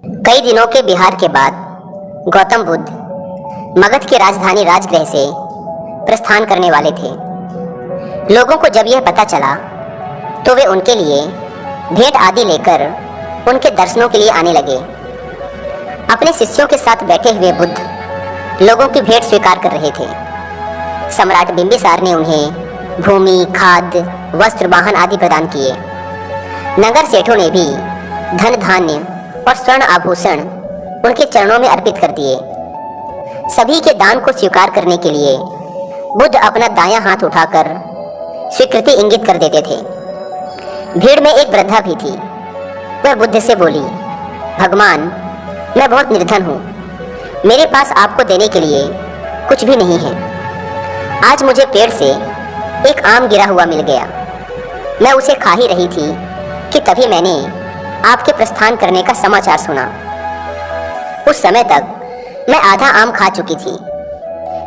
कई दिनों के विहार के बाद गौतम बुद्ध मगध की राजधानी राजगृह से प्रस्थान करने वाले थे। लोगों को जब यह पता चला तो वे उनके लिए भेंट आदि लेकर उनके दर्शनों के लिए आने लगे। अपने शिष्यों के साथ बैठे हुए बुद्ध लोगों की भेंट स्वीकार कर रहे थे। सम्राट बिंबिसार ने उन्हें भूमि, खाद्य, वस्त्र, वाहन आदि प्रदान किए। नगर सेठों ने भी धन, धान्य और स्वर्ण आभूषण उनके चरणों में अर्पित कर दिए। सभी के दान को स्वीकार करने के लिए बुद्ध अपना दायां हाथ उठाकर स्वीकृति इंगित कर देते थे। भीड़ में एक वृद्धा भी थी। वह बुद्ध से बोली, भगवान, मैं बहुत निर्धन हूँ। मेरे पास आपको देने के लिए कुछ भी नहीं है। आज मुझे पेड़ से एक आम गिरा हुआ मिल गया। मैं उसे खा ही रही थी कि तभी मैंने आपके प्रस्थान करने का समाचार सुना। उस समय तक मैं आधा आम खा चुकी थी।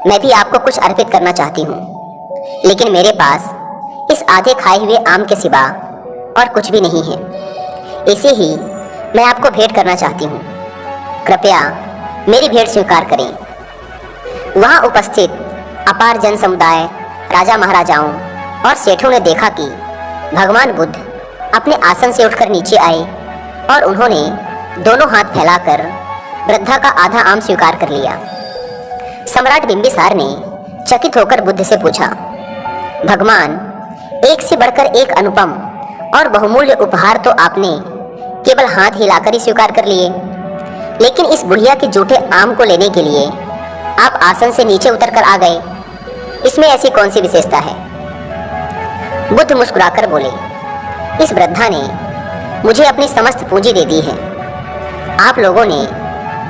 मैं भी आपको कुछ अर्पित करना चाहती हूँ, लेकिन मेरे पास इस आधे खाए हुए आम के सिवा और कुछ भी नहीं है। इसे ही मैं आपको भेंट करना चाहती हूँ। कृपया मेरी भेंट स्वीकार करें। वहाँ उपस्थित अपार जन समुदाय, राजा महाराजाओं और सेठों ने देखा कि भगवान बुद्ध अपने आसन से उठकर नीचे आए और उन्होंने दोनों हाथ फैलाकर वृद्धा का आधा आम स्वीकार कर लिया। सम्राट बिंबिसार ने चकित होकर बुद्ध से पूछा, भगवान, एक से बढ़कर एक अनुपम और बहुमूल्य उपहार तो आपने केवल हाथ हिलाकर ही स्वीकार कर लिए, लेकिन इस बुढ़िया के जूठे आम को लेने के लिए आप आसन से नीचे उतर कर आ गए। इसमें ऐसी कौन सी विशेषता है? बुद्ध मुस्कुराकर बोले, इस वृद्धा ने मुझे अपनी समस्त पूंजी दे दी है। आप लोगों ने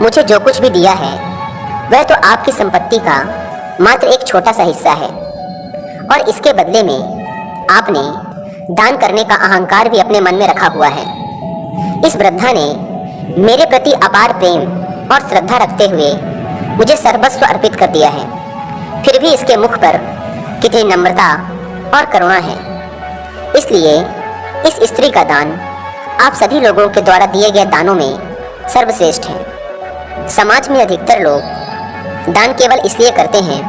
मुझे जो कुछ भी दिया है वह तो आपकी संपत्ति का मात्र एक छोटा सा हिस्सा है, और इसके बदले में आपने दान करने का अहंकार भी अपने मन में रखा हुआ है। इस वृद्धा ने मेरे प्रति अपार प्रेम और श्रद्धा रखते हुए मुझे सर्वस्व अर्पित कर दिया है। फिर भी इसके मुख पर कितनी नम्रता और करुणा है। इसलिए इस स्त्री का दान आप सभी लोगों के द्वारा दिए गए दानों में सर्वश्रेष्ठ है। समाज में अधिकतर लोग दान केवल इसलिए करते हैं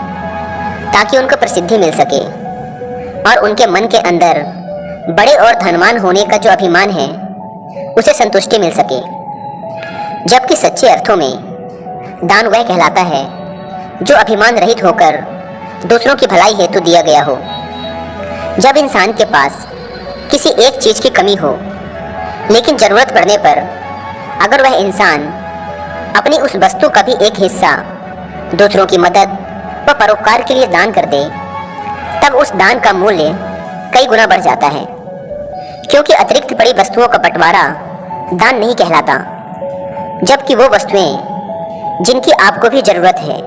ताकि उनको प्रसिद्धि मिल सके और उनके मन के अंदर बड़े और धनवान होने का जो अभिमान है उसे संतुष्टि मिल सके। जबकि सच्चे अर्थों में दान वह कहलाता है जो अभिमान रहित होकर दूसरों की भलाई हेतु दिया गया हो। जब इंसान के पास किसी एक चीज की कमी हो, लेकिन जरूरत पड़ने पर अगर वह इंसान अपनी उस वस्तु का भी एक हिस्सा दूसरों की मदद व परोपकार के लिए दान कर दे, तब उस दान का मूल्य कई गुना बढ़ जाता है। क्योंकि अतिरिक्त पड़ी वस्तुओं का बंटवारा दान नहीं कहलाता, जबकि वो वस्तुएं जिनकी आपको भी जरूरत है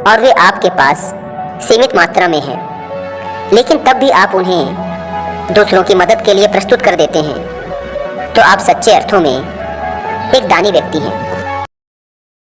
और वे आपके पास सीमित मात्रा में है, लेकिन तब भी आप उन्हें दूसरों की मदद के लिए प्रस्तुत कर देते हैं, तो आप सच्चे अर्थों में एक दानी व्यक्ति हैं।